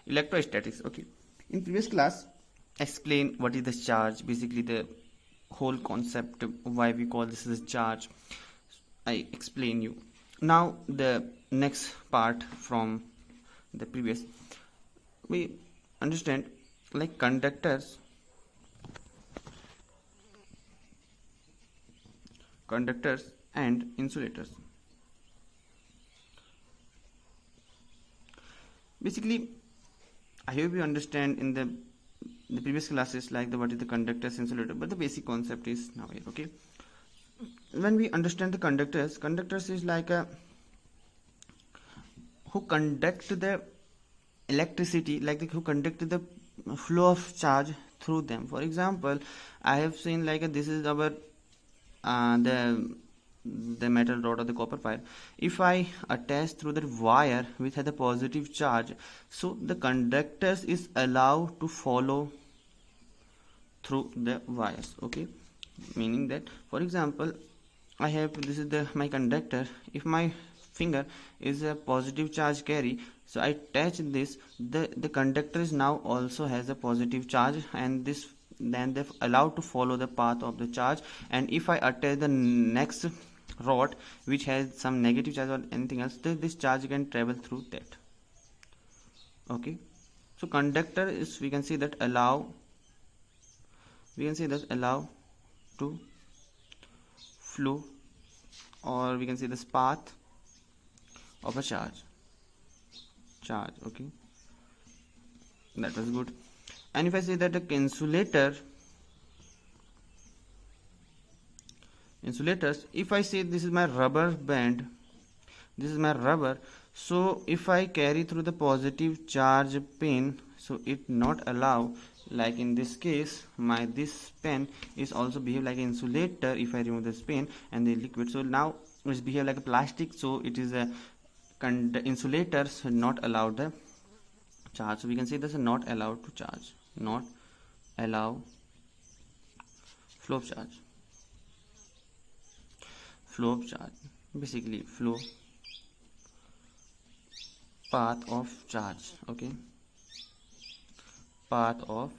Electrostatics. Okay, in previous class explain what is the charge, basically the whole concept why we call this as charge. I explain you. Now the next part from the previous, we understand like conductors and insulators. Basically, I hope you understand in the previous classes like the what is the conductors, insulator, but the basic concept is now here. Okay, when we understand the conductors is like a who conduct the electricity, like who conduct the flow of charge through them. For example, I have seen like this is our the metal rod or the copper pipe. If I attach through the wire which has a positive charge, so the conductors is allowed to follow through the wires. Okay, meaning that, for example, I have this is my conductor. If my finger is a positive charge carry, so I touch this, the conductor is now also has a positive charge, and this then they're allowed to follow the path of the charge. And if I attach the next rod which has some negative charge or anything else, this charge can travel through that. Okay, so conductor is, we can say that allow to flow, or we can say this path of a charge. Okay, that was good. And if I say that the insulators, if I say this is my rubber band, this is my rubber, so if I carry through the positive charge pin, so it not allow, like in this case my this pen is also behave like an insulator. If I remove this pen and the liquid, so now it's behave like a plastic, so it is a insulators not allowed the charge. So we can say this is not allowed to charge, not allow flow of charge. Basically flow path of charge. Okay, path of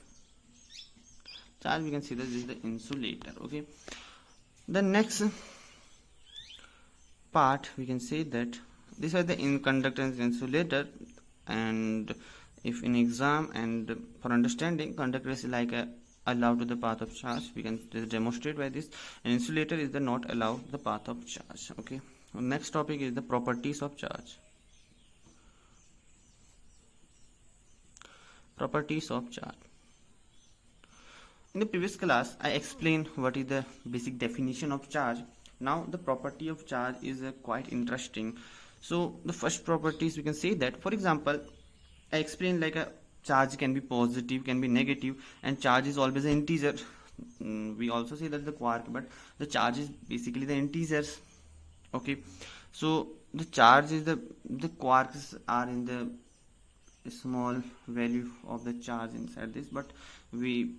charge, we can see that this is the insulator. Okay, the next part we can say that these are the conductance insulator. And if in exam and for understanding, conductor is like a allowed to the path of charge, we can demonstrate by this, and insulator is the not allowed the path of charge. Okay, next topic is the properties of charge. Properties of charge. In the previous class I explained what is the basic definition of charge. Now the property of charge is quite interesting. So the first properties we can say that, for example, I explained like a charge can be positive, can be negative, and charge is always an integer. We also say that the quark, but the charge is basically the integers. Okay, so the charge is the quarks are in the small value of the charge inside this, but we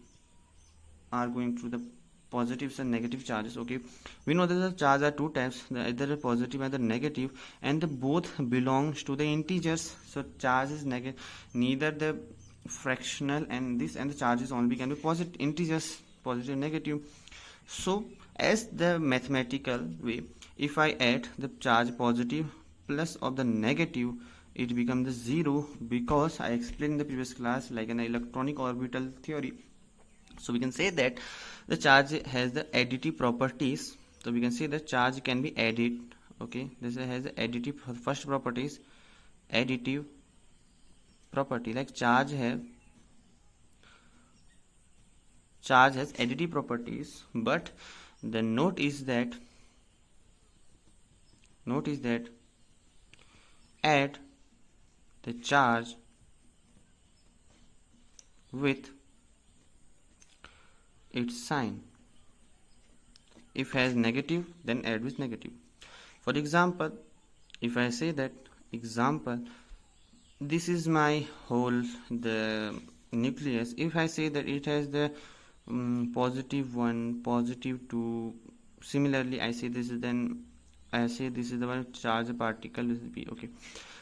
are going through the positives and negative charges. Okay, we know that the charge are two types, either a positive and the negative, and the both belongs to the integers. So charge is negative, neither the fractional and this, and the charges only can be positive integers, positive and negative. So as the mathematical way, if I add the charge positive plus of the negative, it becomes the zero, because I explained in the previous class like an electronic orbital theory. So we can say that the charge has the additive properties. So we can say that charge can be added. Okay, this has the additive first properties, additive property, like charge has additive properties, but the note is that add the charge with its sign. If has negative, then add with negative. For example, if I say that example, this is my whole the nucleus. If I say that it has the positive 1, positive 2, similarly I say this is, then I say this is the one charge particle is B. Okay,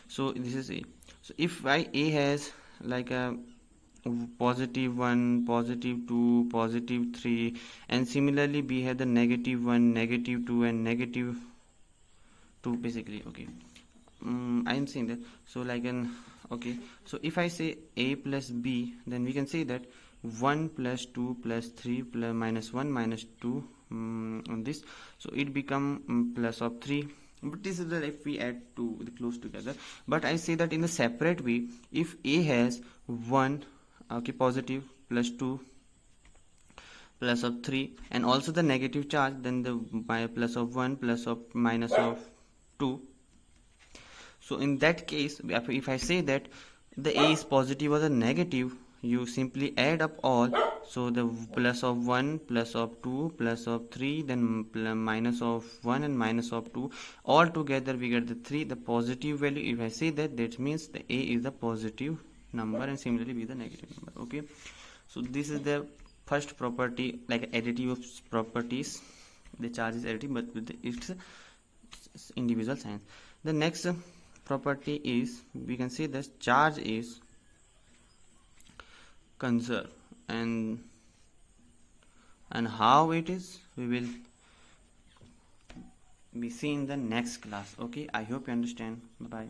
so this is A. So if A has like a +1, +2, +3, and similarly we have the -1, -2, and -2 basically. Okay, I am saying that. So like an, okay, so if I say a plus b, then we can say that 1 plus 2 plus 3 plus -1 -2 on this, so it become plus of 3. But this is the, if we add two the close together. But I say that in a separate way, if a has 1, okay, positive, plus 2, plus of 3, and also the negative charge, then the plus of 1 plus of minus of 2. So in that case, if I say that the a is positive or the negative, you simply add up all. So the plus of 1 plus of 2 plus of 3, then minus of 1 and minus of 2, all together we get the 3, the positive value. If I say that, that means the a is the positive number, and similarly be the negative number. Okay, so this is the first property, like additive of properties. The charge is additive, but with its individual signs. The next property is, we can say that charge is conserved, and how it is, we will be seeing in the next class. Okay, I hope you understand. Bye bye.